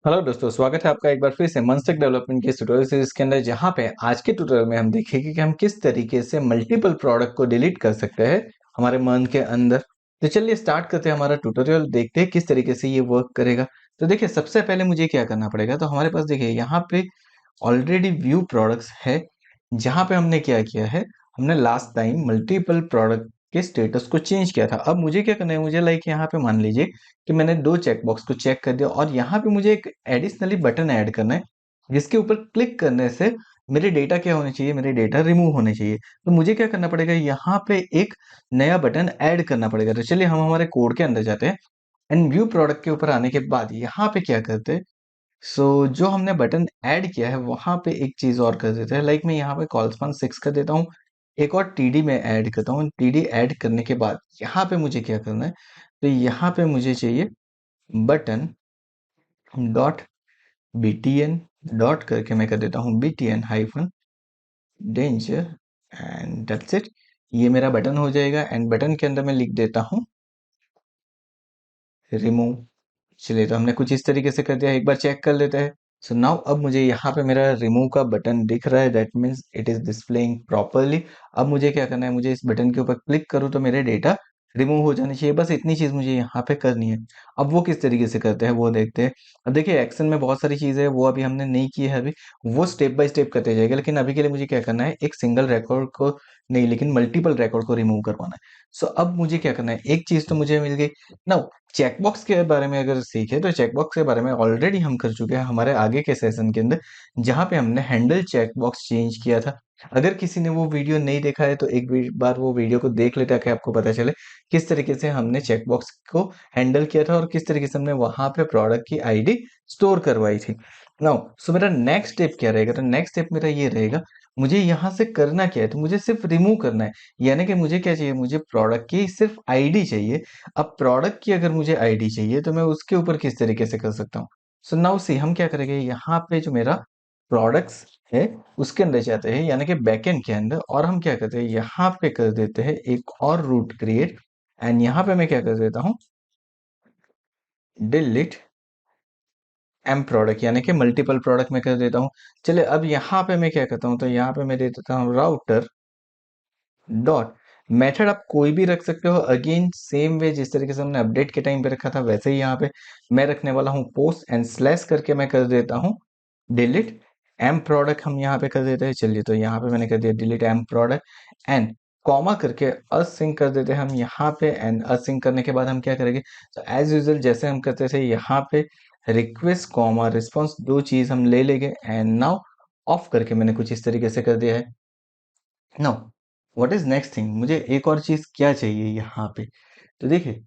Hello दोस्तों, स्वागत है आपका एक बार फिर से मनस्टिक डेवलपमेंट की ट्यूटोरियल सीरीज के अंदर, जहां पे आज के ट्यूटोरियल में हम देखेंगे कि हम किस तरीके से मल्टीपल प्रोडक्ट को डिलीट कर सकते हैं हमारे मंथ के अंदर। तो चलिए स्टार्ट करते हैं हमारा ट्यूटोरियल, देखते हैं किस तरीके से ये वर्क करेगा। तो देखिए, सबसे पहले मुझे क्या करना पड़ेगा। तो हमारे पास देखिए यहाँ पे ऑलरेडी व्यू प्रोडक्ट्स है, जहां पे हमने क्या किया है, हमने लास्ट टाइम मल्टीपल प्रोडक्ट के स्टेटस को चेंज किया था। अब मुझे क्या करना है, मुझे लाइक यहाँ पे मान लीजिए कि मैंने दो चेकबॉक्स को चेक कर दिया और यहाँ पे मुझे एक एडिशनली बटन ऐड करना है, जिसके ऊपर क्लिक करने से मेरे डेटा क्या होने चाहिए, मेरे डेटा रिमूव होने चाहिए। तो मुझे क्या करना पड़ेगा, यहाँ पे एक नया बटन ऐड करना पड़ेगा। तो चलिए हम हमारे कोड के अंदर जाते हैं एंड व्यू प्रोडक्ट के ऊपर आने के बाद यहाँ पे क्या करते हैं, जो हमने बटन ऐड किया है वहां पे एक चीज और कर देते हैं। लाइक मैं यहाँ पे कॉल्सपॉन 6 कर देता हूँ, एक और टीडी में ऐड करता हूँ। टीडी ऐड करने के बाद यहाँ पे मुझे क्या करना है, तो यहाँ पे मुझे चाहिए बटन डॉट btn, डॉट करके मैं कर देता हूँ btn hyphen danger and that's it. ये मेरा बटन हो जाएगा एंड बटन के अंदर मैं लिख देता हूँ रिमूव। चलिए, तो हमने कुछ इस तरीके से कर दिया, एक बार चेक कर लेते हैं। सो नाउ अब मुझे यहाँ पे मेरा रिमूव का बटन दिख रहा है, that means it is displaying properly. अब मुझे क्या करना है, मुझे इस बटन के ऊपर क्लिक करूँ तो मेरे डेटा रिमूव हो जानी चाहिए। बस इतनी चीज मुझे यहाँ पे करनी है। अब वो किस तरीके से करते हैं वो देखते हैं। अब देखिए, एक्शन में बहुत सारी चीजें हैं, वो अभी हमने नहीं की है। अभी वो स्टेप बाय स्टेप करते जाएगा, लेकिन अभी के लिए मुझे क्या करना है, एक सिंगल रिकॉर्ड को नहीं, लेकिन मल्टीपल रिकॉर्ड को रिमूव करवाना है। सो अब मुझे क्या करना है, एक चीज तो मुझे मिल गई ना। चेकबॉक्स के बारे में अगर सीखे तो चेकबॉक्स के बारे में ऑलरेडी हम कर चुके हैं हमारे आगे के सेशन के अंदर, जहां पे हमने हैंडल चेकबॉक्स चेंज किया था। अगर किसी ने वो वीडियो नहीं देखा है तो एक बार वो वीडियो को देख ले, ताकि आपको पता चले किस तरीके से हमने चेकबॉक्स को हैंडल किया था और किस तरीके से हमने वहां पे प्रोडक्ट की आईडी स्टोर करवाई थी। नाउ सो मेरा नेक्स्ट स्टेप क्या रहेगा, तो नेक्स्ट स्टेप मेरा ये रहेगा, मुझे यहाँ से करना क्या है, तो मुझे सिर्फ रिमूव करना है। यानी कि मुझे क्या चाहिए, मुझे प्रोडक्ट की सिर्फ आईडी चाहिए। अब प्रोडक्ट की अगर मुझे आईडी चाहिए तो मैं उसके ऊपर किस तरीके से कर सकता हूँ। सो नाउ सी हम क्या करेंगे, यहाँ पे जो मेरा प्रोडक्ट्स है उसके अंदर जाते हैं, यानी कि बैकएंड के अंदर, और हम क्या करते हैं, यहाँ पे कर देते हैं एक और रूट क्रिएट। एंड यहाँ पे मैं क्या कर देता हूँ, डिलीट एम प्रोडक्ट, यानी कि मल्टीपल प्रोडक्ट में कर देता हूँ। चलिए, अब यहाँ पे मैं क्या करता हूँ, तो यहाँ पे मैं दे देता हूँ राउटर डॉट। मेथड आप कोई भी रख सकते हो, अगेन सेम वे जिस तरीके से हमने अपडेट के टाइम पे रखा था, वैसे ही यहाँ पे मैं रखने वाला हूँ पोस्ट एंड स्लैश करके मैं कर देता हूँ डिलीट एम प्रोडक्ट। हम यहाँ पे कर देते हैं, चलिए, तो यहाँ पे मैंने कर दिया delete M product and comma करके असिंक कर देते हैं हम यहाँ पे। एंड असिंक करने के बाद हम क्या करेंगे, तो एज यूजल जैसे हम करते थे यहाँ पे रिक्वेस्ट कॉमा रिस्पॉन्स, दो चीज हम ले लेंगे एंड नाउ ऑफ करके मैंने कुछ इस तरीके से कर दिया है। No, what is next thing, मुझे एक और चीज क्या चाहिए यहाँ पे। तो देखिए,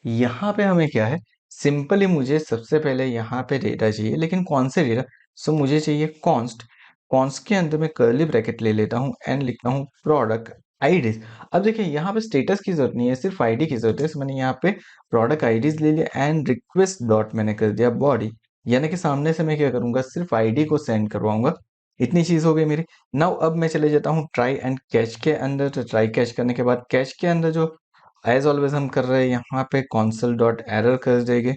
यहाँ पे हमें क्या है, सिंपली मुझे सबसे पहले यहाँ पे डेटा चाहिए, लेकिन कौन से डेटा। सो मुझे चाहिए कॉन्स्ट। कॉन्स्ट के अंदर मैं कर्ली ब्रैकेट ले लेता हूँ एंड लिखता हूँ प्रोडक्ट आईडीज। अब देखिए, यहाँ पे स्टेटस की जरूरत नहीं है, सिर्फ आईडी की जरूरत है। So मैंने यहाँ पे प्रोडक्ट आईडीज ले लिया एंड रिक्वेस्ट डॉट मैंने कर दिया बॉडी, यानी कि सामने से मैं क्या करूंगा, सिर्फ आईडी को सेंड करवाऊंगा। इतनी चीज हो गई मेरी। नाउ अब मैं चले जाता हूँ ट्राई एंड कैच के अंदर। तो ट्राई कैच करने के बाद कैच के अंदर जो एज ऑलवेज हम कर रहे हैं, यहाँ पे कॉन्सल डॉट एरर कर देंगे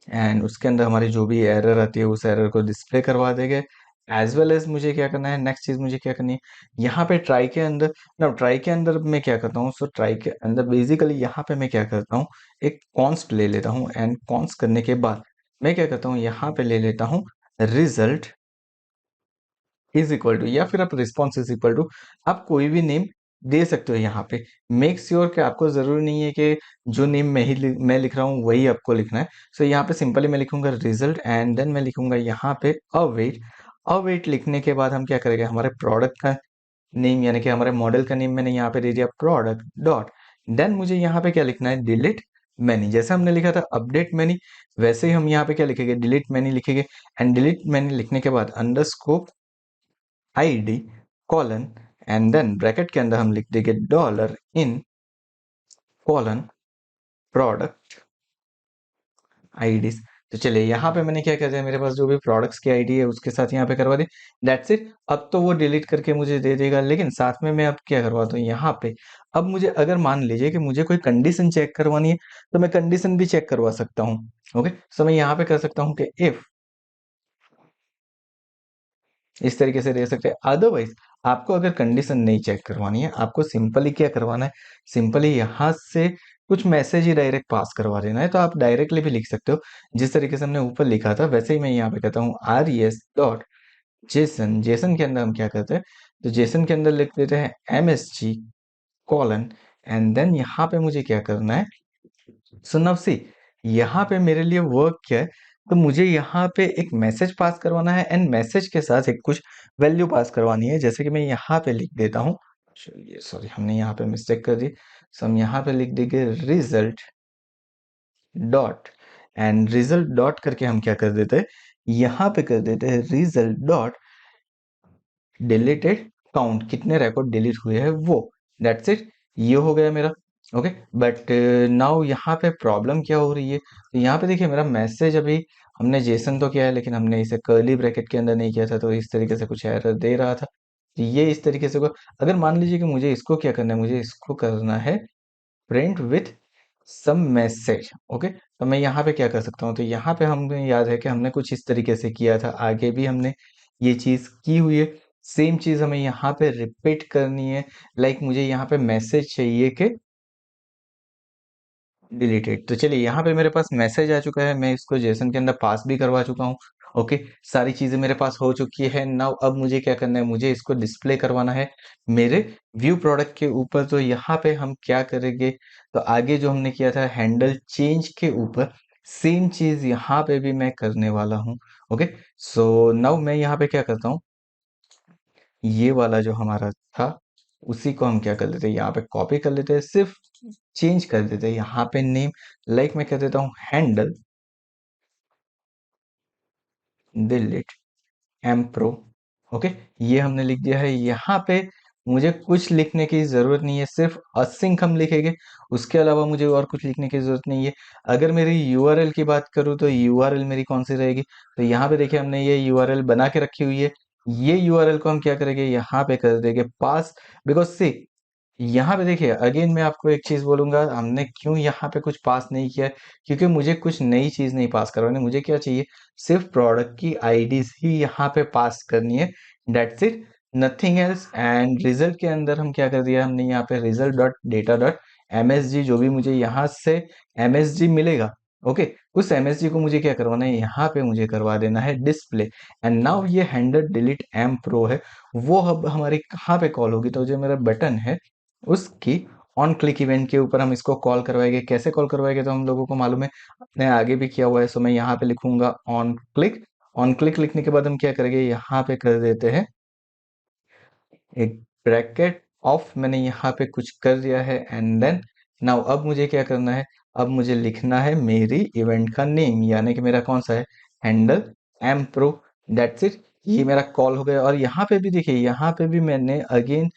एंड उसके अंदर हमारी जो भी एरर आती है उस एरर को डिस्प्ले करवा देंगे। एज वेल एज मुझे क्या करना है, नेक्स्ट चीज मुझे क्या करनी है, यहाँ पे ट्राई के अंदर ना, ट्राई के अंदर मैं क्या करता हूँ, सो ट्राई के अंदर बेसिकली यहाँ पे मैं क्या करता हूँ, एक कॉन्स्ट ले लेता हूँ एंड कॉन्स्ट करने के बाद मैं क्या करता हूँ, यहाँ पे ले लेता हूँ रिजल्ट इज इक्वल टू, या फिर आप रिस्पॉन्स इज इक्वल टू, आप कोई भी नेम दे सकते हो यहाँ पे। मेक श्योर कि आपको जरूरी नहीं है कि जो नेम मैं लिख रहा हूँ वही आपको लिखना है। सो यहाँ पे सिंपली मैं लिखूंगा रिजल्ट एंड देन मैं लिखूंगा यहाँ पे अवेट। अवेट लिखने के बाद हम क्या करेंगे, हमारे प्रोडक्ट का नेम, यानी कि हमारे मॉडल का नेम मैंने यहाँ पे दे दिया प्रोडक्ट डॉट। देन मुझे यहाँ पे क्या लिखना है, डिलीट मैनी। जैसे हमने लिखा था अपडेट मैनी, वैसे ही हम यहाँ पे क्या लिखेंगे, डिलीट मैनी लिखेंगे। एंड डिलीट मैनी लिखने के बाद underscore ID colon and then bracket के अंदर हम लिख देंगे dollar in colon product IDs. तो चलिए यहाँ पे मैंने क्या कर दिया, मेरे पास जो भी प्रोडक्ट्स की आईडी है उसके साथ यहाँ पे करवा दी। That's it. अब तो वो डिलीट करके मुझे दे देगा, लेकिन साथ में मैं अब क्या करवाता हूँ यहाँ पे, अब मुझे अगर मान लीजिए कि मुझे कोई कंडीशन चेक करवानी है, तो मैं कंडीशन भी चेक करवा सकता हूँ। ओके, सो मैं यहाँ पे कर सकता हूँ कि इफ, इस तरीके से दे सकते हैं। अदरवाइज आपको अगर कंडीशन नहीं चेक करवानी है, आपको सिंपली क्या करवाना है, सिंपली यहाँ से कुछ मैसेज ही डायरेक्ट पास करवा देना है, तो आप डायरेक्टली भी लिख सकते हो। जिस तरीके से हमने ऊपर लिखा था वैसे ही मैं यहाँ पे कहता हूँ res डॉट जेसन। जेसन के अंदर हम क्या करते हैं, तो जेसन के अंदर लिख देते हैं msg कॉलन, एंड देन यहाँ पे मुझे क्या करना है, सो नाउ सी, यहाँ पे मेरे लिए वर्क क्या है, तो मुझे यहाँ पे एक मैसेज पास करवाना है, एंड मैसेज के साथ एक कुछ वैल्यू पास करवानी है। जैसे कि मैं यहाँ पे लिख देता हूँ, चलिए सॉरी हमने यहाँ पे मिस्टेक कर दी। सो हम यहाँ पे लिख देंगे result dot, and result dot करके हम क्या कर देते हैं, यहाँ पे कर देते हैं रिजल्ट डॉट डिलीटेड काउंट, कितने रिकॉर्ड डिलीट हुए हैं वो। दैट्स इट, ये हो गया मेरा। ओके, बट नाउ यहाँ पे प्रॉब्लम क्या हो रही है, तो यहाँ पे देखिए मेरा मैसेज अभी हमने जेसन तो किया है, लेकिन हमने इसे कर्ली ब्रैकेट के अंदर नहीं किया था, तो इस तरीके से कुछ एरर दे रहा था। तो ये इस तरीके से अगर मान लीजिए कि मुझे इसको क्या करना है, मुझे इसको करना है print with some message. Okay, तो मैं यहाँ पे क्या कर सकता हूँ, तो यहाँ पे हमें याद है कि हमने कुछ इस तरीके से किया था, आगे भी हमने ये चीज की हुई है। सेम चीज हमें यहाँ पे रिपीट करनी है। लाइक मुझे यहाँ पे मैसेज चाहिए कि डिलीटेड, तो चलिए यहाँ पे मेरे पास मैसेज आ चुका है, मैं इसको जेसन के अंदर पास भी करवा चुका हूँ। ओके, सारी चीजें मेरे पास हो चुकी है। नाउ अब मुझे क्या करना है, मुझे इसको डिस्प्ले करवाना है मेरे व्यू प्रोडक्ट के ऊपर। तो यहाँ पे हम क्या करेंगे, तो आगे जो हमने किया था हैंडल चेंज के ऊपर, सेम चीज यहाँ पे भी मैं करने वाला हूँ। ओके, सो नाउ मैं यहाँ पे क्या करता हूँ, ये वाला जो हमारा था उसी को हम क्या कर लेते हैं, यहाँ पे कॉपी कर लेते हैं, सिर्फ चेंज कर देते हैं यहाँ पे नेम। लाइक मैं कह देता हूँ handle delete M pro. Okay, ये हमने लिख दिया है। यहाँ पे मुझे कुछ लिखने की जरूरत नहीं है, सिर्फ असिंक हम लिखेंगे, उसके अलावा मुझे और कुछ लिखने की जरूरत नहीं है। अगर मेरी यूआरएल की बात करूँ, तो यूआरएल मेरी कौन सी रहेगी, तो यहाँ पे देखिए हमने ये यूआरएल बना के रखी हुई है। ये यूआरएल को हम क्या करेंगे, यहाँ पे कर देंगे पास। बिकॉज सी, यहाँ पे देखिए अगेन मैं आपको एक चीज बोलूंगा, हमने क्यों यहाँ पे कुछ पास नहीं किया है, क्योंकि मुझे कुछ नई चीज नहीं पास करवानी। मुझे क्या चाहिए, सिर्फ प्रोडक्ट की आईडीज ही यहाँ पे पास करनी है। That's it, nothing else. And result के अंदर हम क्या कर दिया, हमने यहाँ पे result dot data dot MSG, जो भी मुझे यहाँ से एमएसजी मिलेगा, ओके, उस एमएसजी को मुझे क्या करवाना है, यहाँ पे मुझे करवा देना है डिस्प्ले। एंड नाउ ये हैंडल डिलीट एम प्रो है, वो अब हमारी कहाँ पे कॉल होगी, तो जो मेरा बटन है उसकी ऑन क्लिक इवेंट के ऊपर हम इसको कॉल करवाएंगे। कैसे कॉल करवाएंगे, तो हम लोगों को मालूम है, अपने आगे भी किया हुआ है। सो मैं यहाँ पे लिखूंगा ऑन क्लिक। ऑन क्लिक लिखने के बाद हम क्या करेंगे, यहाँ पे कर देते हैं एक ब्रैकेट ऑफ, मैंने यहाँ पे कुछ कर दिया है। एंड देन नाउ अब मुझे क्या करना है, अब मुझे लिखना है मेरी इवेंट का नेम, यानी कि मेरा कौन सा है, handle M pro. That's it, ये मेरा कॉल हो गया। और यहाँ पे भी देखिए, यहाँ पे भी मैंने अगेन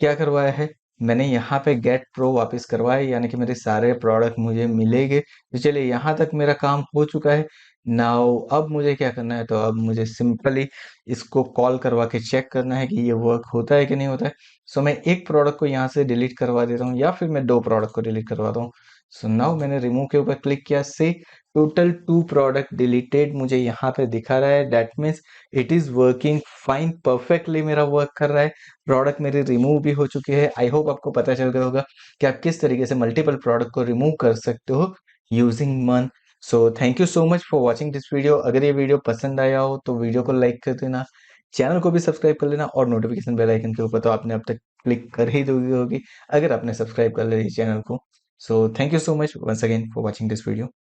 क्या करवाया है, मैंने यहाँ पे गेट प्रो वापस करवाया, यानी कि मेरे सारे प्रोडक्ट मुझे मिलेंगे। तो चलिए यहाँ तक मेरा काम हो चुका है। नाउ अब मुझे क्या करना है, तो अब मुझे सिंपली इसको कॉल करवा के चेक करना है कि ये वर्क होता है कि नहीं होता है। सो मैं एक प्रोडक्ट को यहाँ से डिलीट करवा देता हूँ, या फिर मैं दो प्रोडक्ट को डिलीट करवाता हूँ। सो नाउ मैंने रिमूव के ऊपर क्लिक किया, से टोटल 2 प्रोडक्ट डिलीटेड मुझे यहाँ पे दिखा रहा है। That means it is working fine, perfectly मेरा वर्क कर रहा है। प्रोडक्ट मेरे रिमूव भी हो चुके हैं। आई होप आपको पता चल गया होगा कि आप किस तरीके से मल्टीपल प्रोडक्ट को रिमूव कर सकते हो यूजिंग मन। सो thank you so much for watching this video. अगर ये वीडियो पसंद आया हो तो वीडियो को लाइक कर देना, चैनल को भी सब्सक्राइब कर लेना, और नोटिफिकेशन बेल आइकन के ऊपर तो आपने अब तक क्लिक कर ही दी होगी अगर आपने सब्सक्राइब कर लिया चैनल को। So thank you so much once again for watching this video.